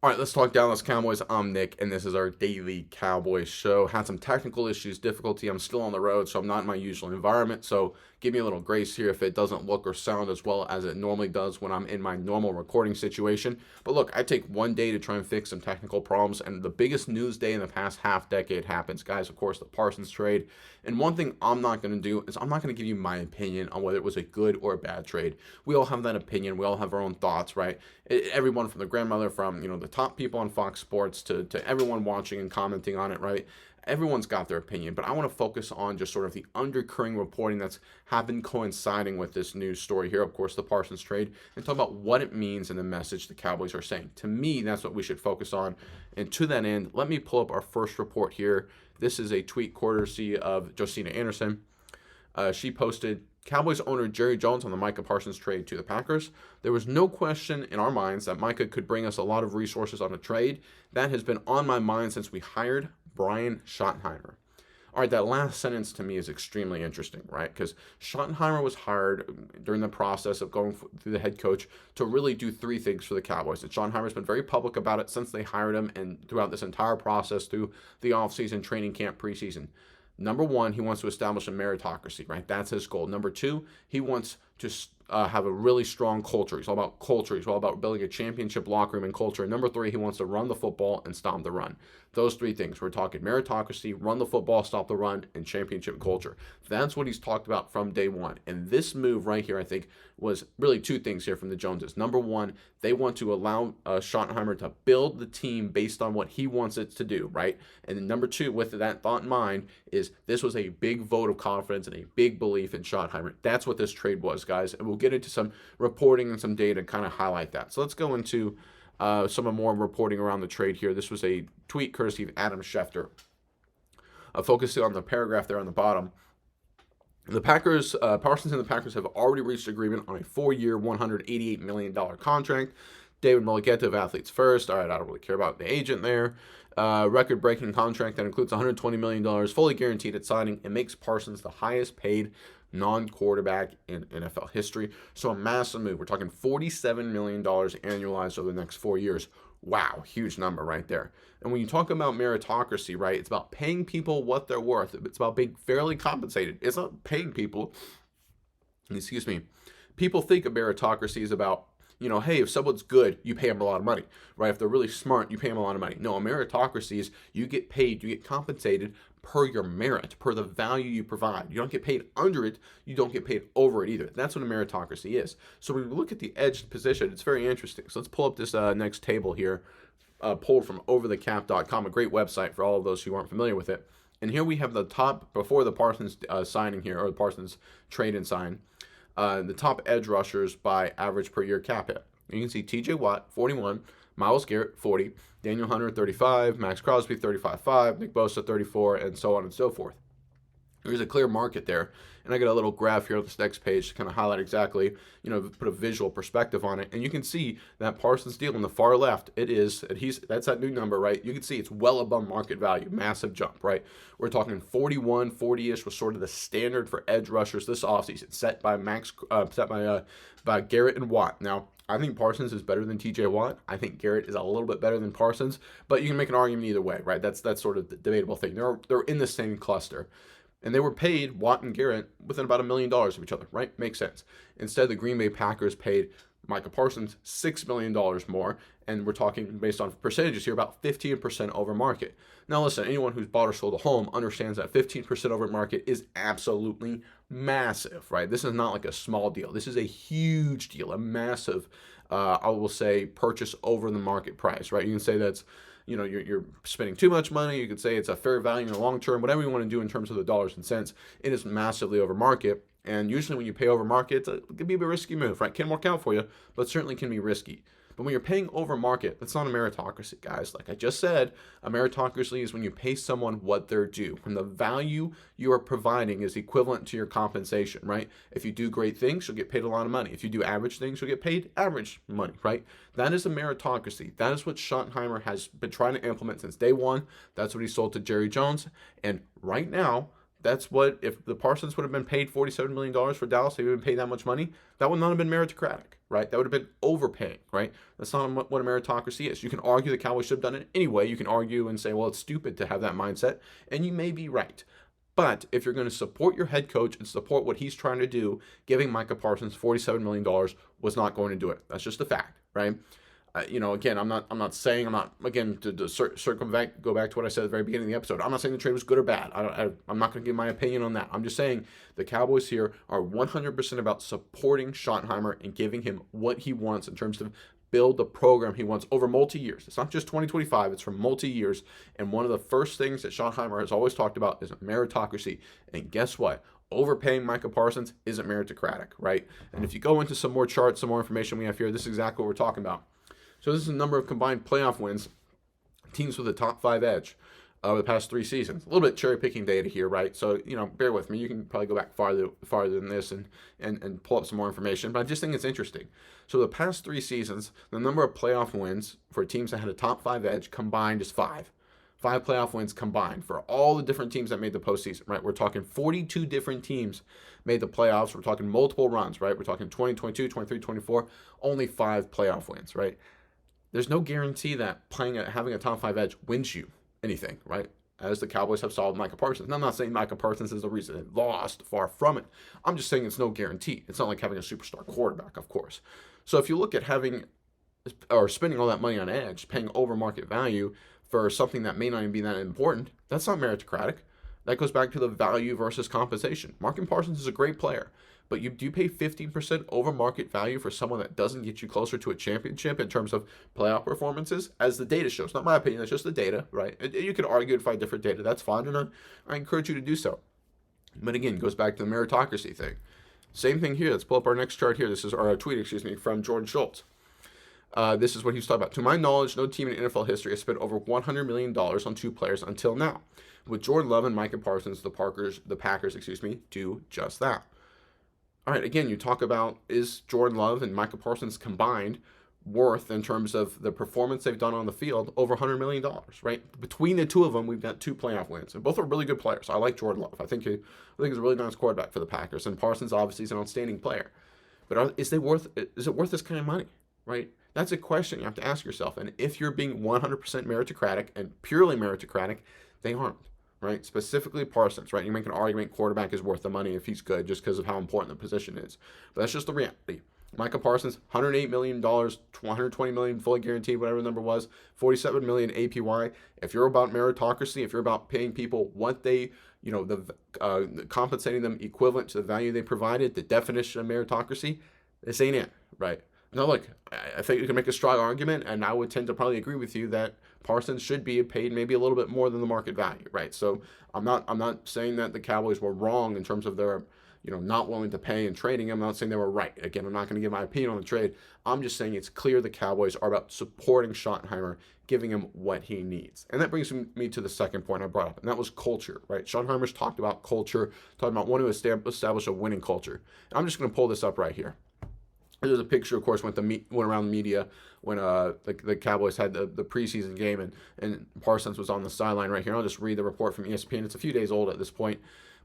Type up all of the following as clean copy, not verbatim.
All right, let's talk Dallas Cowboys. I'm Nick, and this is our daily Cowboys show. Had some technical issues, difficulty. I'm still on the road, so I'm not in my usual environment. So give me a little grace here if it doesn't look or sound as well as it normally does when I'm in my normal recording situation. But look, I take one day to try and fix some technical problems, and the biggest news day in the past half decade happens, guys. Of course, the Parsons trade. And one thing I'm not going to do is I'm not going to give you my opinion on whether it was a good or a bad trade. We all have that opinion. We all have our own thoughts, right? Everyone from the grandmother, from the top people on Fox Sports to everyone watching and commenting on it, right? Everyone's got their opinion, but I want to focus on just sort of the undercurrent reporting that's happened coinciding with this news story here, of course, the Parsons trade, and talk about what it means and the message the Cowboys are saying. To me, that's what we should focus on. And to that end, let me pull up our first report here. This is a tweet courtesy of Josina Anderson. She posted, Cowboys owner Jerry Jones on the Micah Parsons trade to the Packers. There was no question in our minds that Micah could bring us a lot of resources on a trade. That has been on my mind since we hired Brian Schottenheimer. All right, that last sentence to me is extremely interesting, right? Because Schottenheimer was hired during the process of going through the head coach to really do three things for the Cowboys. And Schottenheimer's been very public about it since they hired him and throughout this entire process through the offseason, training camp, preseason. Number one, he wants to establish a meritocracy, right? That's his goal. Number two, he wants to have a really strong culture. He's all about culture. He's all about building a championship locker room and culture. And number three, he wants to run the football and stop the run. Those three things. We're talking meritocracy, run the football, stop the run, and championship culture. That's what he's talked about from day one. And this move right here, I think, was really two things here from the Joneses. Number one, they want to allow Schottenheimer to build the team based on what he wants it to do, right? And then number two, with that thought in mind, is this was a big vote of confidence and a big belief in Schottenheimer. That's what this trade was, guys. And we'll get into some reporting and some data to kind of highlight that. So let's go into some more reporting around the trade here. This was a tweet courtesy of Adam Schefter, focusing on the paragraph there on the bottom. The Packers, Parsons and the Packers have already reached agreement on a 4-year, $188 million contract. David Mulligetta of Athletes First. All right, I don't really care about the agent there. Record-breaking contract that includes $120 million, fully guaranteed at signing. It makes Parsons the highest paid non-quarterback in NFL history. So a massive move. We're talking $47 million annualized over the next 4 years. Wow, huge number right there. And when you talk about meritocracy, right, it's about paying people what they're worth. It's about being fairly compensated. It's not paying people. Excuse me. People think of meritocracy is about, hey, if someone's good, you pay them a lot of money, right? If they're really smart, you pay them a lot of money. No, a meritocracy is you get paid, you get compensated per your merit, per the value you provide. You don't get paid under it, you don't get paid over it either. That's what a meritocracy is. So when we look at the edge position, it's very interesting. So let's pull up this next table here, pulled from overthecap.com, a great website for all of those who aren't familiar with it. And here we have the top, before the Parsons signing here, or the Parsons trade and sign, the top edge rushers by average per year cap hit. You can see TJ Watt, 41, Myles Garrett, 40, Daniel Hunter, 35, Max Crosby, 35.5, Nick Bosa, 34, and so on and so forth. There's a clear market there. And I got a little graph here on this next page to kind of highlight exactly, put a visual perspective on it. And you can see that Parsons deal on the far left, that's that new number, right? You can see it's well above market value, massive jump, right? We're talking 41, 40-ish was sort of the standard for edge rushers this offseason, set by Garrett and Watt. Now, I think Parsons is better than TJ Watt. I think Garrett is a little bit better than Parsons, but you can make an argument either way, right? That's sort of the debatable thing. They're in the same cluster. And they were paid, Watt and Garrett, within about $1 million of each other, right? Makes sense. Instead, the Green Bay Packers paid Micah Parsons $6 million more, and we're talking, based on percentages here, about 15% over market. Now listen, anyone who's bought or sold a home understands that 15% over market is absolutely massive, right? This is not like a small deal. This is a huge deal, a massive, I will say, purchase over the market price, right? You can say that's, you're spending too much money. You could say it's a fair value in the long term, whatever you want to do in terms of the dollars and cents. It is massively over market. And usually when you pay over market, it can be a risky move, right? Can work out for you, but certainly can be risky. But when you're paying over market, that's not a meritocracy, guys. Like I just said, a meritocracy is when you pay someone what they're due, when the value you are providing is equivalent to your compensation, right? If you do great things, you'll get paid a lot of money. If you do average things, you'll get paid average money, right? That is a meritocracy. That is what Schottenheimer has been trying to implement since day one. That's what he sold to Jerry Jones. And right now, that's what, if the Parsons would have been paid $47 million for Dallas, they would have been paid that much money, that would not have been meritocratic, right? That would have been overpaying, right? That's not what a meritocracy is. You can argue the Cowboys should have done it anyway. You can argue and say, well, it's stupid to have that mindset, and you may be right. But if you're going to support your head coach and support what he's trying to do, giving Micah Parsons $47 million was not going to do it. That's just a fact, right? Again, I'm not again, to circumvent, go back to what I said at the very beginning of the episode. I'm not saying the trade was good or bad. I'm not going to give my opinion on that. I'm just saying the Cowboys here are 100% about supporting Schottenheimer and giving him what he wants in terms of build the program he wants over multi-years. It's not just 2025, it's for multi-years. And one of the first things that Schottenheimer has always talked about is meritocracy. And guess what? Overpaying Micah Parsons isn't meritocratic, right? And if you go into some more charts, some more information we have here, this is exactly what we're talking about. So this is the number of combined playoff wins, teams with a top 5 edge over the past 3 seasons. A little bit cherry-picking data here, right? So, bear with me. You can probably go back farther than this and pull up some more information, but I just think it's interesting. So the past 3 seasons, the number of playoff wins for teams that had a top 5 edge combined is 5. 5 playoff wins combined for all the different teams that made the postseason, right? We're talking 42 different teams made the playoffs. We're talking multiple runs, right? We're talking 2022, 23, 24, only 5 playoff wins, right? There's no guarantee that having a top 5 edge wins you anything, right? As the Cowboys have solved Micah Parsons. And I'm not saying Micah Parsons is the reason they lost, far from it. I'm just saying it's no guarantee. It's not like having a superstar quarterback, of course. So if you look at spending all that money on edge, paying over market value for something that may not even be that important, that's not meritocratic. That goes back to the value versus compensation. Micah Parsons is a great player, but do you pay 15% over market value for someone that doesn't get you closer to a championship in terms of playoff performances? As the data shows, not my opinion, that's just the data, right? You could argue and find different data, that's fine, and I encourage you to do so. But again, it goes back to the meritocracy thing. Same thing here. Let's pull up our next chart here. This is our tweet, from Jordan Schultz. This is what he's talking about. To my knowledge, no team in NFL history has spent over $100 million on 2 players until now. With Jordan Love and Micah Parsons, the Packers, do just that. All right, again, you talk about, is Jordan Love and Micah Parsons combined worth, in terms of the performance they've done on the field, over $100 million, right? Between the two of them, we've got 2 playoff wins. And both are really good players. I like Jordan Love. I think he's a really nice quarterback for the Packers. And Parsons, obviously, is an outstanding player. But is it worth this kind of money, right? That's a question you have to ask yourself. And if you're being 100% meritocratic and purely meritocratic, they aren't. Right? Specifically Parsons, right? You make an argument quarterback is worth the money if he's good just because of how important the position is. But that's just the reality. Micah Parsons, $108 million, $120 million fully guaranteed, whatever the number was, $47 million APY. If you're about meritocracy, if you're about paying people what they, compensating them equivalent to the value they provided, the definition of meritocracy, this ain't it, right? Now, look, I think you can make a strong argument, and I would tend to probably agree with you that Parsons should be paid maybe a little bit more than the market value, right? So I'm not saying that the Cowboys were wrong in terms of their, not willing to pay and trading him. I'm not saying they were right. Again, I'm not going to give my opinion on the trade. I'm just saying it's clear the Cowboys are about supporting Schottenheimer, giving him what he needs. And that brings me to the second point I brought up, and that was culture, right? Schottenheimer's talked about culture, talking about wanting to establish a winning culture. And I'm just going to pull this up right here. There's a picture, of course, went around the media when the Cowboys had the preseason game and Parsons was on the sideline right here. I'll just read the report from ESPN. It's a few days old at this point.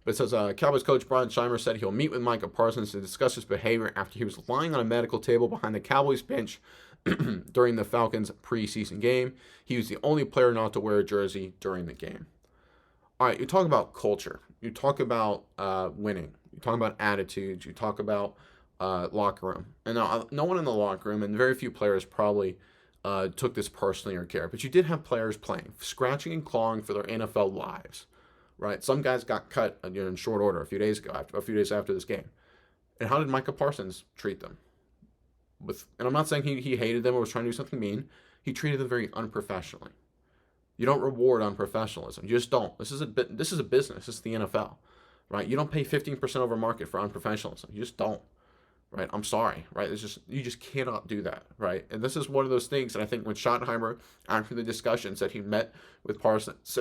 But it says, Cowboys coach Brian Scheimer said he'll meet with Micah Parsons to discuss his behavior after he was lying on a medical table behind the Cowboys bench during the Falcons preseason game. He was the only player not to wear a jersey during the game. All right, you talk about culture. You talk about winning. You talk about attitudes. You talk about locker room. And no one in the locker room, and very few players probably took this personally or care. But you did have players playing, scratching and clawing for their NFL lives, right? Some guys got cut in short order a few days after this game. And how did Micah Parsons treat them? And I'm not saying he hated them or was trying to do something mean. He treated them very unprofessionally. You don't reward unprofessionalism. You just don't. This is a business. This is the NFL, right? You don't pay 15% over market for unprofessionalism. You just don't. Right, I'm sorry. Right, you just cannot do that. Right, and this is one of those things. And I think when Schottenheimer, after the discussion, said he met with Parsons,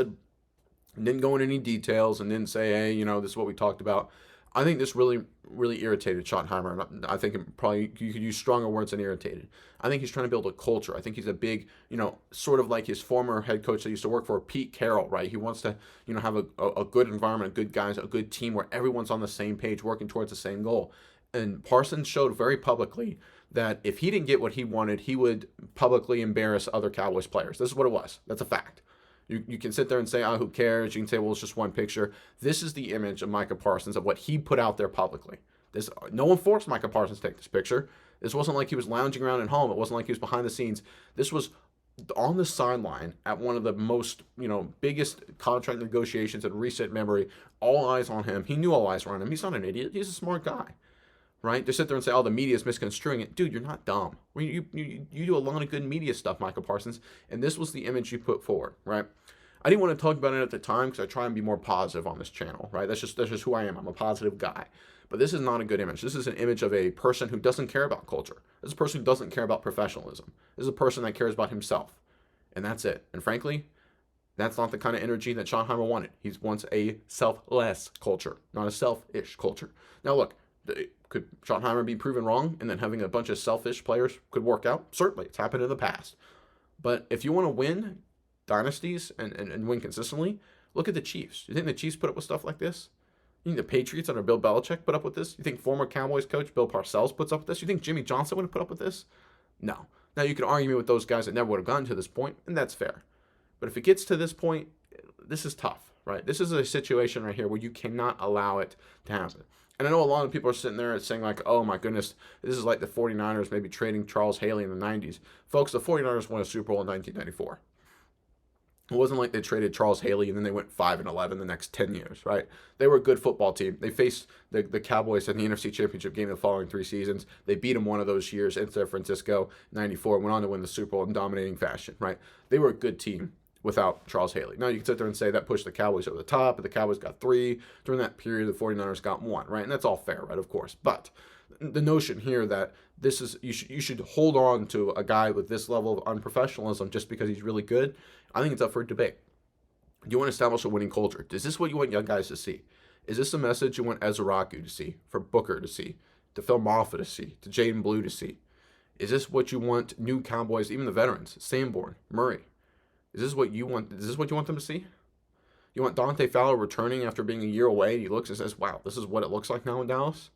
didn't go into any details and didn't say, hey, this is what we talked about. I think this really irritated Schottenheimer. I think probably you could use stronger words than irritated. I think he's trying to build a culture. I think he's a big, sort of like his former head coach that used to work for, Pete Carroll, right? He wants to, have a good environment, good guys, a good team where everyone's on the same page, working towards the same goal. And Parsons showed very publicly that if he didn't get what he wanted, he would publicly embarrass other Cowboys players. This is what it was. That's a fact. You can sit there and say, who cares? You can say, well, it's just one picture. This is the image of Micah Parsons, of what he put out there publicly. No one forced Micah Parsons to take this picture. This wasn't like he was lounging around at home. It wasn't like he was behind the scenes. This was on the sideline at one of the most, biggest contract negotiations in recent memory. All eyes on him. He knew all eyes were on him. He's not an idiot. He's a smart guy. Right? They sit there and say, the media is misconstruing it. Dude, you're not dumb. You do a lot of good media stuff, Micah Parsons, and this was the image you put forward, right? I didn't want to talk about it at the time because I try and be more positive on this channel, right? That's just who I am. I'm a positive guy. But this is not a good image. This is an image of a person who doesn't care about culture. This is a person who doesn't care about professionalism. This is a person that cares about himself, and that's it. And frankly, that's not the kind of energy that Schottenheimer wanted. He wants a selfless culture, not a selfish culture. Now, look, could Schottenheimer be proven wrong and then having a bunch of selfish players could work out? Certainly. It's happened in the past. But if you want to win dynasties and win consistently, look at the Chiefs. You think the Chiefs put up with stuff like this? You think the Patriots under Bill Belichick put up with this? You think former Cowboys coach Bill Parcells puts up with this? You think Jimmy Johnson would have put up with this? No. Now, you can argue me with those guys that never would have gotten to this point, and that's fair. But if it gets to this point, this is tough, right? This is a situation right here where you cannot allow it to happen. And I know a lot of people are sitting there saying like, oh my goodness, this is like the 49ers maybe trading Charles Haley in the 90s. Folks, the 49ers won a Super Bowl in 1994. It wasn't like they traded Charles Haley and then they went 5-11 the next 10 years, right? They were a good football team. They faced the Cowboys in the NFC Championship game the following 3 seasons. They beat them one of those years in San Francisco, 94, went on to win the Super Bowl in dominating fashion, right? They were a good team without Charles Haley. Now, you can sit there and say that pushed the Cowboys over the top, but the Cowboys got 3. During that period, the 49ers got 1, right? And that's all fair, right, of course. But the notion here that this is you should hold on to a guy with this level of unprofessionalism just because he's really good, I think it's up for debate. You want to establish a winning culture. Is this what you want young guys to see? Is this a message you want Ezraku to see, for Booker to see, to Phil Moffitt to see, to Jaden Blue to see? Is this what you want new Cowboys, even the veterans, Sanborn, Murray? Is this what you want? Is this what you want them to see? You want Dante Fowler returning after being a year away, and he looks and says, wow, this is what it looks like now in Dallas?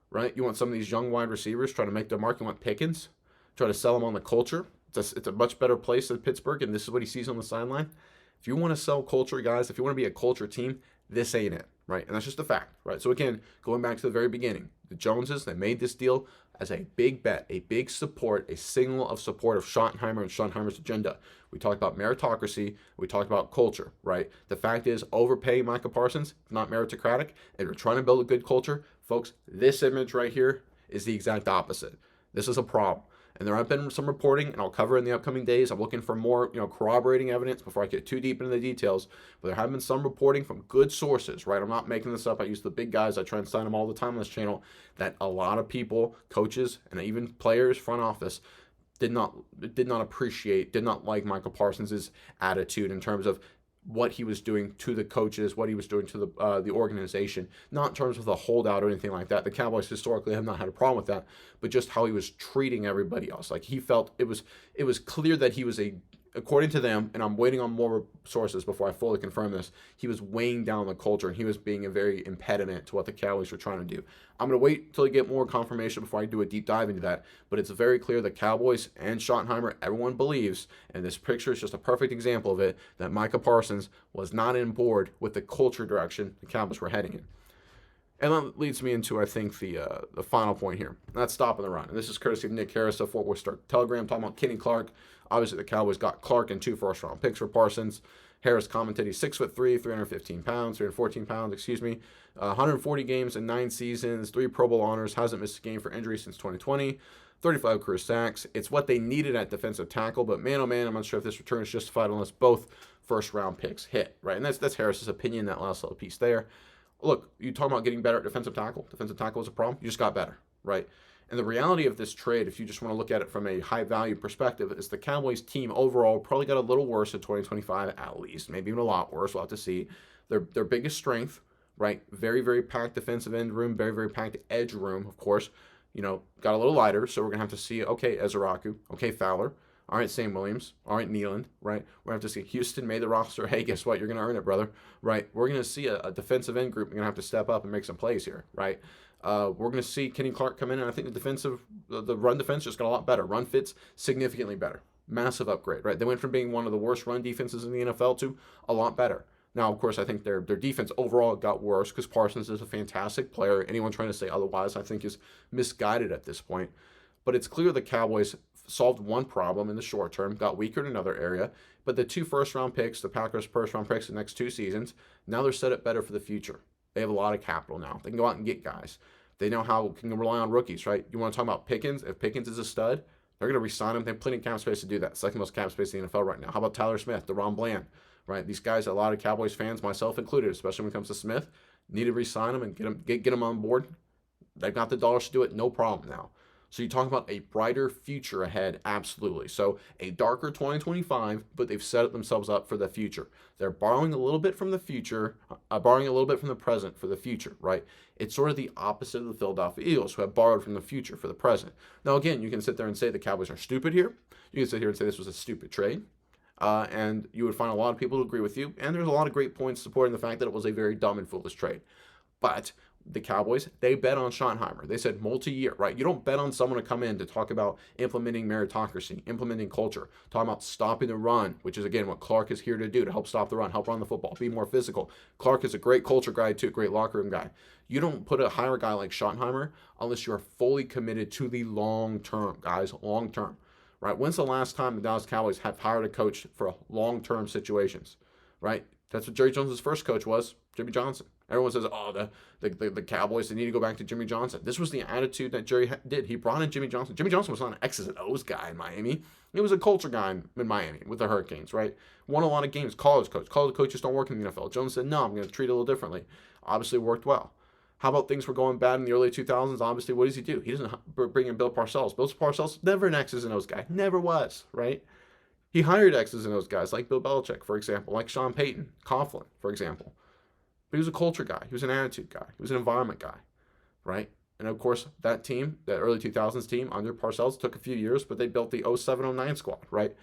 Right? You want some of these young wide receivers trying to make their mark. You want Pickens, try to sell them on the culture. It's a much better place than Pittsburgh, and this is what he sees on the sideline. If you want to sell culture, guys, if you want to be a culture team, this ain't it, right? And that's just a fact, right? So again, going back to the very beginning, the Joneses, they made this deal as a big bet, a big support, a signal of support of Schottenheimer and Schottenheimer's agenda. We talked about meritocracy. We talked about culture, right? The fact is, overpaying Micah Parsons is not meritocratic. If you're trying to build a good culture, folks, this image right here is the exact opposite. This is a problem. And there have been some reporting, and I'll cover in the upcoming days. I'm looking for more, corroborating evidence before I get too deep into the details. But there have been some reporting from good sources, right? I'm not making this up. I use the big guys. I try and sign them all the time on this channel. That a lot of people, coaches, and even players, front office, did not appreciate, did not like Michael Parsons' attitude in terms of what he was doing to the coaches, what he was doing to the organization, not in terms of the holdout or anything like that. The Cowboys historically have not had a problem with that, but just how he was treating everybody else. Like, he felt it was clear that he was according to them, and I'm waiting on more sources before I fully confirm this, he was weighing down the culture, and he was being a very impediment to what the Cowboys were trying to do. I'm going to wait till I get more confirmation before I do a deep dive into that, but it's very clear that Cowboys and Schottenheimer, everyone believes, and this picture is just a perfect example of it, that Micah Parsons was not on board with the culture direction the Cowboys were heading in. And that leads me into, I think, the final point here. That's stopping the run. And this is courtesy of Nick Harris of Fort Worth Star-Telegram, talking about Kenny Clark. Obviously, the Cowboys got Clark and 2 first-round picks for Parsons. Harris commented he's 6'3", 314 pounds, 140 games in 9 seasons, 3 Pro Bowl honors, hasn't missed a game for injury since 2020, 35 career sacks. It's what they needed at defensive tackle, but man, oh man, I'm not sure if this return is justified unless both first-round picks hit, right? And that's Harris's opinion, that last little piece there. Look, you talk about getting better at defensive tackle. Defensive tackle was a problem. You just got better, right? And the reality of this trade, if you just want to look at it from a high-value perspective, is the Cowboys team overall probably got a little worse in 2025 at least, maybe even a lot worse. We'll have to see. Their biggest strength right? Very, very packed defensive end room, very, very packed edge room, of course. Got a little lighter, so we're going to have to see, okay, Ezraku, okay, Fowler, all right, Sam Williams, all right, Nealon, right? We're going to have to see Houston made the roster. Hey, guess what? You're going to earn it, brother, right? We're going to see a defensive end group. We're going to have to step up and make some plays here, right? We're going to see Kenny Clark come in, and I think the run defense just got a lot better. Run fits significantly better. Massive upgrade, right? They went from being one of the worst run defenses in the NFL to a lot better. Now, of course, I think their defense overall got worse because Parsons is a fantastic player. Anyone trying to say otherwise, I think, is misguided at this point. But it's clear the Cowboys solved one problem in the short term, got weaker in another area. But the 2 first-round picks, the Packers' first-round picks the next 2 seasons, now they're set up better for the future. They have a lot of capital now. They can go out and get guys. They know how can rely on rookies, right? You want to talk about Pickens? If Pickens is a stud, they're going to re-sign him. They have plenty of cap space to do that. Second most cap space in the NFL right now. How about Tyler Smith, DeRon Bland, right? These guys, a lot of Cowboys fans, myself included, especially when it comes to Smith, need to re-sign him and get him on board. They've got the dollars to do it, no problem now. So you talk about a brighter future ahead, absolutely. So a darker 2025, but they've set themselves up for the future. They're borrowing a little bit from the future, borrowing a little bit from the present for the future, right? It's sort of the opposite of the Philadelphia Eagles, who have borrowed from the future for the present. Now, again, you can sit there and say the Cowboys are stupid here. You can sit here and say this was a stupid trade. And you would find a lot of people who agree with you. And there's a lot of great points supporting the fact that it was a very dumb and foolish trade. But the Cowboys, they bet on Schottenheimer. They said multi-year, right? You don't bet on someone to come in to talk about implementing meritocracy, implementing culture, talking about stopping the run, which is, again, what Clark is here to do, to help stop the run, help run the football, be more physical. Clark is a great culture guy, too, great locker room guy. You don't hire a guy like Schottenheimer unless you're fully committed to the long term, guys, long term, right? When's the last time the Dallas Cowboys have hired a coach for long-term situations, right? That's what Jerry Jones' first coach was, Jimmy Johnson. Everyone says, oh, the Cowboys, they need to go back to Jimmy Johnson. This was the attitude that Jerry did. He brought in Jimmy Johnson. Jimmy Johnson was not an X's and O's guy in Miami. He was a culture guy in Miami with the Hurricanes, right? Won a lot of games, college coach. College coaches don't work in the NFL. Jones said, no, I'm going to treat it a little differently. Obviously worked well. How about things were going bad in the early 2000s? Obviously, what does he do? He doesn't bring in Bill Parcells. Bill Parcells, never an X's and O's guy. Never was, right? He hired X's and O's guys like Bill Belichick, for example, like Sean Payton, Coughlin, for example. But he was a culture guy. He was an attitude guy. He was an environment guy, right? And of course, that team, that early 2000s team under Parcells, took a few years, but they built the 07-09 squad, right?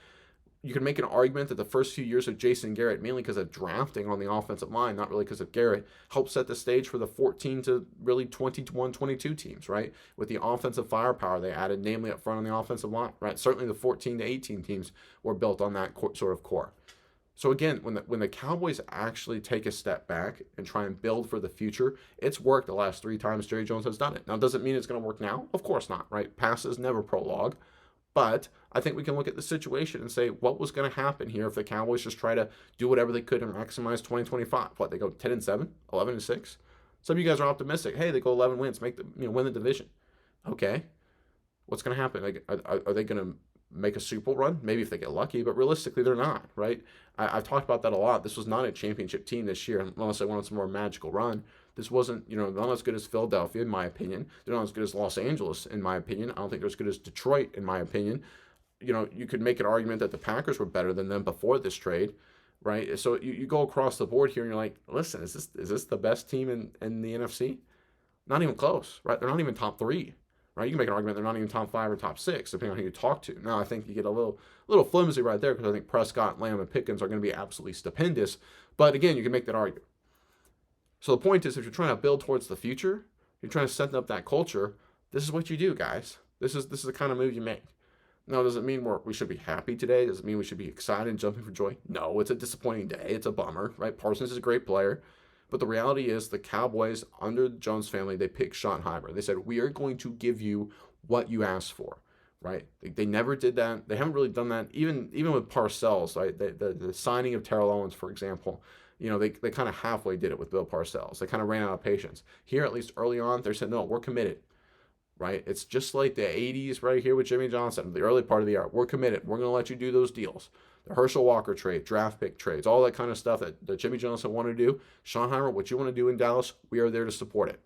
You can make an argument that the first few years of Jason Garrett, mainly because of drafting on the offensive line, not really because of Garrett, helped set the stage for the 14 to really 21, 22 teams, right? With the offensive firepower they added, namely up front on the offensive line, right? Certainly the 14 to 18 teams were built on that sort of core. So again, when the Cowboys actually take a step back and try and build for the future, it's worked the last 3 times Jerry Jones has done it. Now, does it mean it's going to work now? Of course not, right? Past is never prologue. But I think we can look at the situation and say what was going to happen here if the Cowboys just try to do whatever they could and maximize 2025. What, they go 10-7, 11-6? Some of you guys are optimistic. Hey, they go 11 wins, win the division. Okay, what's going to happen? Like, are they going to make a Super Bowl run? Maybe if they get lucky, but realistically, they're not, right? I've talked about that a lot. This was not a championship team this year, unless they wanted some more magical run. This wasn't, not as good as Philadelphia, in my opinion. They're not as good as Los Angeles, in my opinion. I don't think they're as good as Detroit, in my opinion. You could make an argument that the Packers were better than them before this trade, right? So you go across the board here and you're like, listen, is this the best team in the NFC? Not even close, right? They're not even top 3, right? You can make an argument they're not even top 5 or top 6, depending on who you talk to. Now, I think you get a little flimsy right there because I think Prescott, Lamb, and Pickens are going to be absolutely stupendous. But again, you can make that argument. So the point is, if you're trying to build towards the future, you're trying to set up that culture, this is what you do, guys. This is the kind of move you make. Now, does it mean we should be happy today? Does it mean we should be excited and jumping for joy? No, it's a disappointing day. It's a bummer, right? Parsons is a great player. But the reality is the Cowboys, under the Jones family, they picked Schottenheimer. They said, we are going to give you what you asked for, right? They never did that. They haven't really done that, even with Parcells, right? The signing of Terrell Owens, for example. They kind of halfway did it with Bill Parcells. They kind of ran out of patience. Here, at least early on, they said, no, we're committed, right? It's just like the 80s right here with Jimmy Johnson, the early part of the year. We're committed. We're going to let you do those deals. The Herschel Walker trade, draft pick trades, all that kind of stuff that Jimmy Johnson wanted to do. Schottenheimer, what you want to do in Dallas, we are there to support it.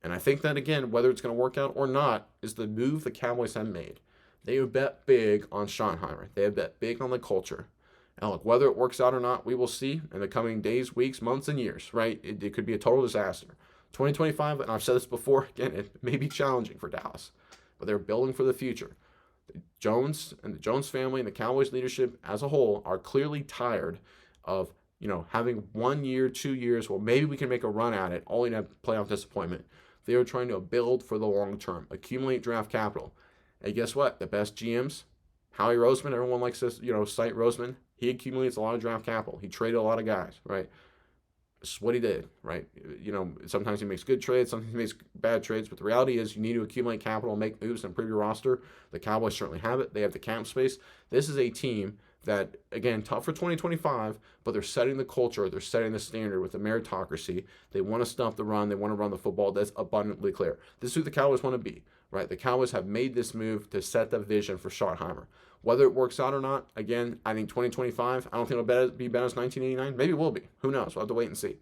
And I think that, again, whether it's going to work out or not, is the move the Cowboys have made. They have bet big on Schottenheimer. They have bet big on the culture. And look, whether it works out or not, we will see in the coming days, weeks, months, and years, right? It could be a total disaster. 2025, and I've said this before, again, it may be challenging for Dallas, but they're building for the future. Jones and the Jones family and the Cowboys leadership as a whole are clearly tired of, having 1 year, 2 years. Well, maybe we can make a run at it, only to have playoff disappointment. They are trying to build for the long term, accumulate draft capital. And guess what? The best GMs, Howie Roseman, everyone likes to, cite Roseman. He accumulates a lot of draft capital. He traded a lot of guys, right? This is what he did, right? Sometimes he makes good trades, sometimes he makes bad trades, but the reality is you need to accumulate capital and make moves and improve your roster. The Cowboys certainly have it. They have the cap space. This is a team that, again, tough for 2025, but they're setting the culture. They're setting the standard with the meritocracy. They want to stop the run. They want to run the football. That's abundantly clear. This is who the Cowboys want to be, right? The Cowboys have made this move to set the vision for Schottheimer. Whether it works out or not, again, I think 2025, I don't think it'll be better as 1989. Maybe it will be. Who knows? We'll have to wait and see.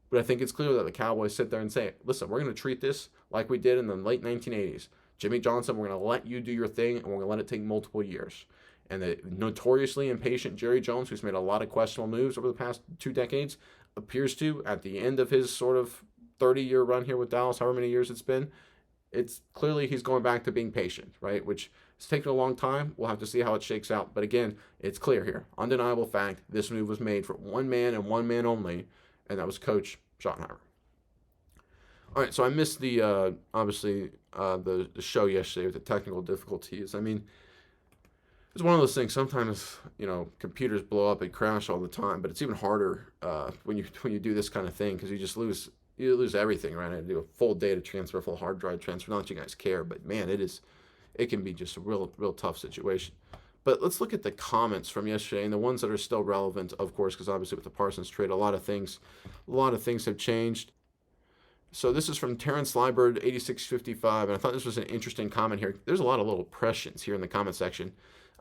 But I think it's clear that the Cowboys sit there and say, listen, we're going to treat this like we did in the late 1980s. Jimmy Johnson, we're going to let you do your thing, and we're going to let it take multiple years. And the notoriously impatient Jerry Jones, who's made a lot of questionable moves over the past 2 decades, appears to, at the end of his sort of 30-year run here with Dallas, however many years it's been, it's clearly he's going back to being patient, right? Which it's taken a long time. We'll have to see how it shakes out. But again, it's clear here. Undeniable fact. This move was made for one man and one man only, and that was Coach Schottenheimer. All right, so I missed the show yesterday with the technical difficulties. I mean, it's one of those things. Sometimes computers blow up and crash all the time, but it's even harder when you do this kind of thing because you lose everything, right? I had to do a full data transfer, full hard drive transfer. Not that you guys care, but man, it can be just a real tough situation. But let's look at the comments from yesterday and the ones that are still relevant, of course, because obviously with the Parsons trade, a lot of things have changed. So this is from Terrence Liebert, 8655, and I thought this was an interesting comment here. There's a lot of little impressions here in the comment section.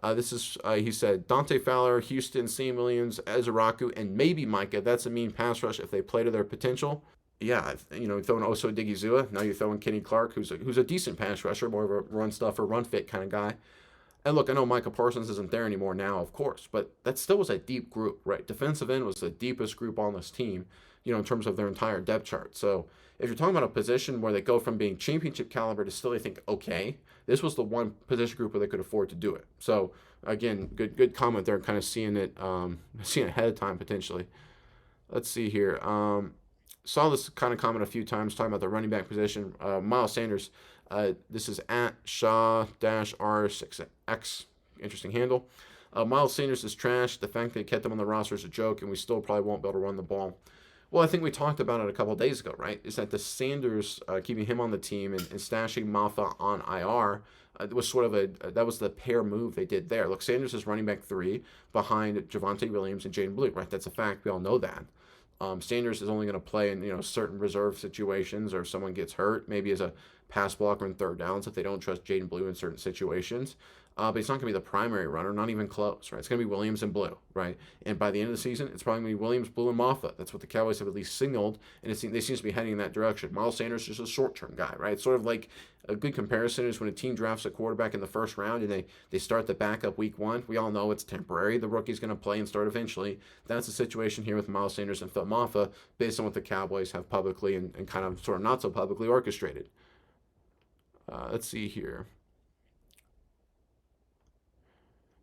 He said, Dante Fowler, Houston, Sam Williams, Ezraku, and maybe Micah. That's a mean pass rush if they play to their potential. Yeah, throwing Oso Digizua. Now you're throwing Kenny Clark, who's a decent pass rusher, more of a run stuffer, run fit kind of guy. And look, I know Micah Parsons isn't there anymore now, of course, but that still was a deep group, right? Defensive end was the deepest group on this team, in terms of their entire depth chart. So if you're talking about a position where they go from being championship caliber to still, I think, okay, this was the one position group where they could afford to do it. So again, good comment there, kind of seeing it ahead of time potentially. Let's see here. Saw this kind of comment a few times talking about the running back position. Miles Sanders, this is at Shaw-R6X, interesting handle. Miles Sanders is trash. The fact they kept him on the roster is a joke, and we still probably won't be able to run the ball. Well, I think we talked about it a couple of days ago, right? Is that the Sanders keeping him on the team and stashing Maffa on IR was sort of that was the pair move they did there. Look, Sanders is running back 3 behind Javonte Williams and Jaden Blue, right? That's a fact. We all know that. Sanders is only going to play in certain reserve situations, or if someone gets hurt, maybe as a pass blocker in third downs if they don't trust Jaden Blue in certain situations. But he's not going to be the primary runner, not even close, right? It's going to be Williams and Blue, right? And by the end of the season, it's probably going to be Williams, Blue, and Maffa. That's what the Cowboys have at least signaled, and they seem to be heading in that direction. Miles Sanders is just a short-term guy, right? It's sort of like a good comparison is when a team drafts a quarterback in the first round and they start the backup week 1. We all know it's temporary. The rookie's going to play and start eventually. That's the situation here with Miles Sanders and Phil Maffa based on what the Cowboys have publicly and kind of sort of not so publicly orchestrated. Let's see here.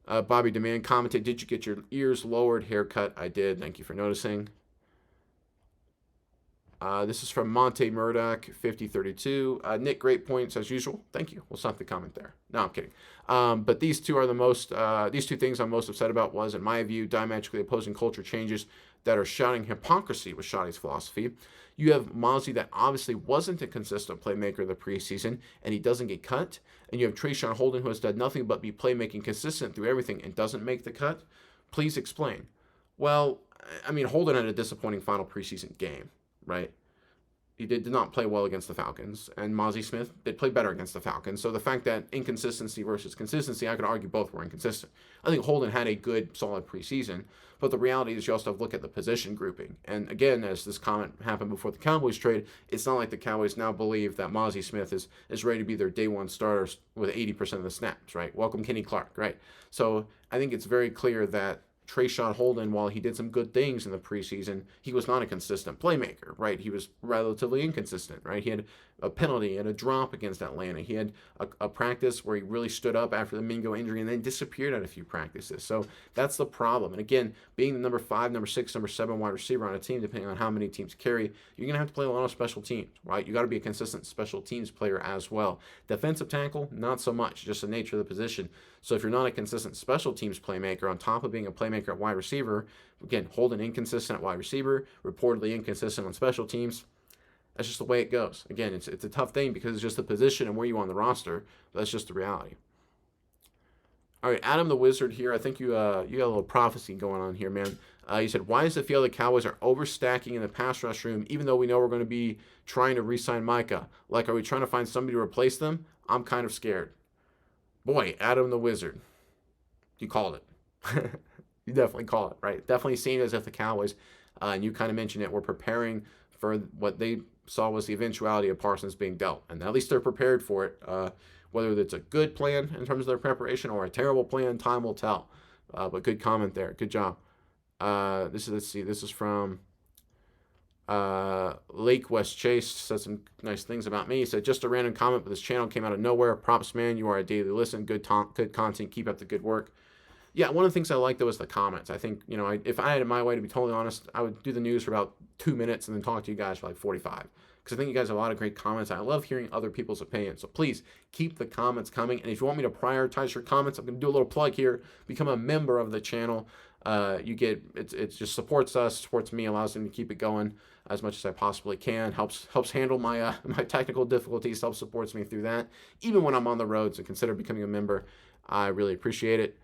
Bobby Demand commented, did you get your ears lowered? Haircut? I did. Thank you for noticing. This is from Monte Murdoch, 5032. Nick, great points as usual. Thank you. We'll stop the comment there. No, I'm kidding. But these two are these two things I'm most upset about was, in my view, diametrically opposing culture changes that are shouting hypocrisy with Schotty's philosophy. You have Mozzie that obviously wasn't a consistent playmaker in the preseason, and he doesn't get cut. And you have Trayshawn Holden, who has done nothing but be playmaking consistent through everything and doesn't make the cut. Please explain. Well, I mean, Holden had a disappointing final preseason game, right? He did not play well against the Falcons, and Mozzie Smith did play better against the Falcons. So the fact that inconsistency versus consistency, I could argue both were inconsistent. I think Holden had a good, solid preseason, but the reality is you also have to look at the position grouping. And again, as this comment happened before the Cowboys trade, it's not like the Cowboys now believe that Mozzie Smith is ready to be their day one starters with 80% of the snaps, right? Welcome Kenny Clark, right? So I think it's very clear that Trayshawn Holden, while he did some good things in the preseason, he was not a consistent playmaker, right? He was relatively inconsistent, right? He had a penalty and a drop against Atlanta. He had a practice where he really stood up after the Mingo injury and then disappeared at a few practices. So that's the problem. And again, being the number 5, number 6, number 7 wide receiver on a team, depending on how many teams carry, you're going to have to play a lot of special teams, right? You got to be a consistent special teams player as well. Defensive tackle, not so much, just the nature of the position. So if you're not a consistent special teams playmaker on top of being a playmaker at wide receiver, again, Holden inconsistent at wide receiver, reportedly inconsistent on special teams, that's just the way it goes. Again, it's a tough thing because it's just the position and where you are on the roster, but that's just the reality. All right, Adam the Wizard here. I think you got a little prophecy going on here, man. You said, why does it feel the Cowboys are overstacking in the pass rush room, even though we know we're going to be trying to re-sign Micah? Like, are we trying to find somebody to replace them? I'm kind of scared. Boy, Adam the Wizard, you called it. You definitely call it, right? Definitely seemed as if the Cowboys, and you kind of mentioned it, were preparing for what they saw was the eventuality of Parsons being dealt. And at least they're prepared for it. Whether it's a good plan in terms of their preparation or a terrible plan, time will tell. But good comment there. Good job. This is from Lake West Chase. Said some nice things about me. He said, just a random comment, but this channel came out of nowhere. Props, man. You are a daily listen. Good content. Keep up the good work. Yeah, one of the things I liked, though, was the comments. I think, if I had it my way, to be totally honest, I would do the news for about 2 minutes and then talk to you guys for like 45. Because I think you guys have a lot of great comments. I love hearing other people's opinions. So please keep the comments coming. And if you want me to prioritize your comments, I'm going to do a little plug here. Become a member of the channel. You get it just supports us, supports me, allows me to keep it going as much as I possibly can. Helps handle my my technical difficulties. Helps supports me through that. Even when I'm on the road, so consider becoming a member. I really appreciate it.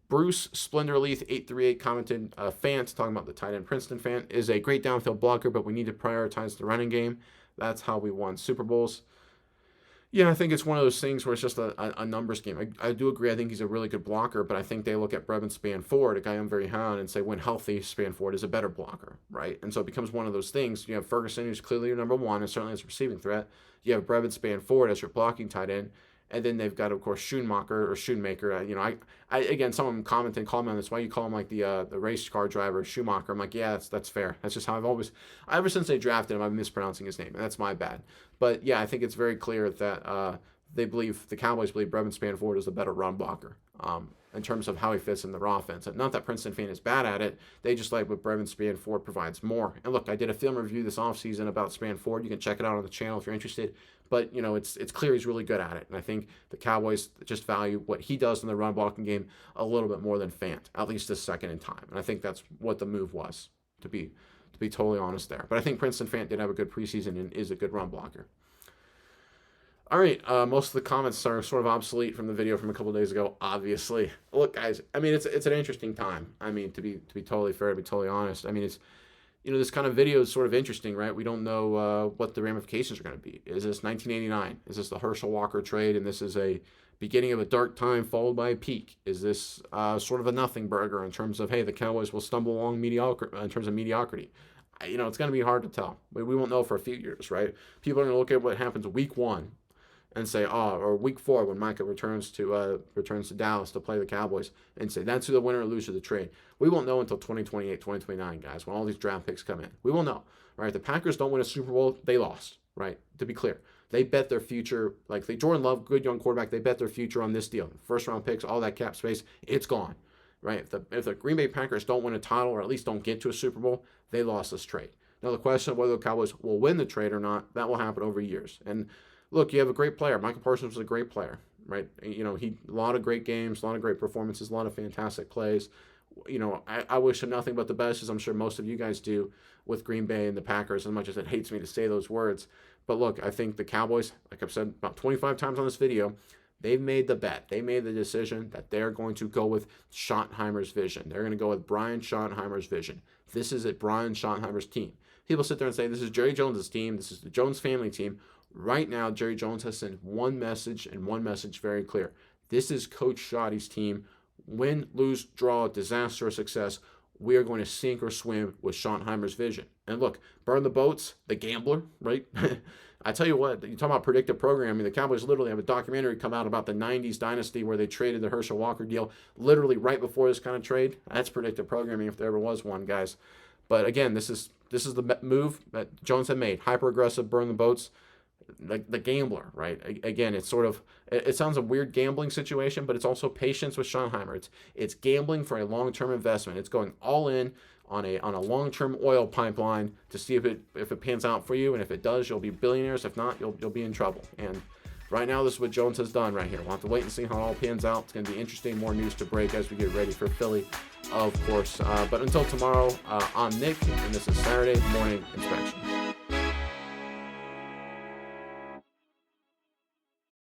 Bruce Splendor Leith 838 commented, Fant, talking about the tight end Princeton Fant, is a great downfield blocker, but we need to prioritize the running game. That's how we won Super Bowls. Yeah, I think it's one of those things where it's just a numbers game. I do agree. I think he's a really good blocker, but I think they look at Brevin Spanford, a guy I'm very high on, and say when healthy, Spanford is a better blocker, right? And so it becomes one of those things. You have Ferguson, who's clearly your number one, and certainly as a receiving threat. You have Brevin Spanford as your blocking tight end. And then they've got, of course, Schoonmaker. I again, someone commented, called me on this. Why you call him like the race car driver, Schumacher? I'm like, yeah, that's fair. That's just how ever since they drafted him, I've been mispronouncing his name, and that's my bad. But yeah, I think it's very clear that the Cowboys believe Brevin Spanford is a better run blocker in terms of how he fits in their offense. And not that Princeton Fan is bad at it. They just like what Brevin Spanford provides more. And look, I did a film review this offseason about Spanford. You can check it out on the channel if you're interested. But, it's clear he's really good at it. And I think the Cowboys just value what he does in the run blocking game a little bit more than Fant, at least this second in time. And I think that's what the move was, to be totally honest there. But I think Princeton Fant did have a good preseason and is a good run blocker. All right, most of the comments are sort of obsolete from the video from a couple of days ago, obviously. Look, guys, it's an interesting time. To be totally fair, to be totally honest. It's, this kind of video is sort of interesting, right? We don't know what the ramifications are going to be. Is this 1989? Is this the Herschel Walker trade, and this is a beginning of a dark time followed by a peak? Is this sort of a nothing burger in terms of, hey, the Cowboys will stumble along in terms of mediocrity? It's going to be hard to tell. We won't know for a few years, right? People are going to look at what happens week 1 and say, or week 4 when Micah returns to Dallas to play the Cowboys, and say that's who the winner or loser of the trade. We won't know until 2028, 2029, guys, when all these draft picks come in. We will know, right? The Packers don't win a Super Bowl, they lost, right? To be clear, they bet their future, Jordan Love, good young quarterback, they bet their future on this deal. First round picks, all that cap space, it's gone, right? If the Green Bay Packers don't win a title or at least don't get to a Super Bowl, they lost this trade. Now the question of whether the Cowboys will win the trade or not, that will happen over years. And look, you have a great player. Michael Parsons was a great player, right? He a lot of great games, a lot of great performances, a lot of fantastic plays. I wish him nothing but the best, as I'm sure most of you guys do, with Green Bay and the Packers, as much as it hates me to say those words. But look, I think the Cowboys, like I've said about 25 times on this video, they've made the bet. They made the decision that they're going to go with Schottenheimer's vision. They're going to go with Brian Schottenheimer's vision. This is Brian Schottenheimer's team. People sit there and say, this is Jerry Jones' team. This is the Jones family team. Right now, Jerry Jones has sent one message, and one message very clear. This is Coach Schotty's team. Win, lose, draw, disaster, or success. we are going to sink or swim with Schottenheimer's vision. And look, burn the boats, the gambler, right? I tell you what, you talk about predictive programming. The Cowboys literally have a documentary come out about the 90s dynasty where they traded the Herschel Walker deal literally right before this kind of trade. That's predictive programming if there ever was one, guys. But again, this is the move that Jones had made. Hyper aggressive, burn the boats. Like the gambler, right? Again, it's sort of, it sounds a weird gambling situation, but it's also patience with Schottenheimer. It's gambling for a long-term investment. It's going all in on a long-term oil pipeline to see if it pans out for you, and if it does, you'll be billionaires. If not, you'll be in trouble. And right now, this is what Jones has done right here. We'll have to wait and see how it all pans out. It's going to be interesting. More news to break as we get ready for Philly, of course. But until tomorrow, I'm Nick, and this is Saturday Morning Inspection.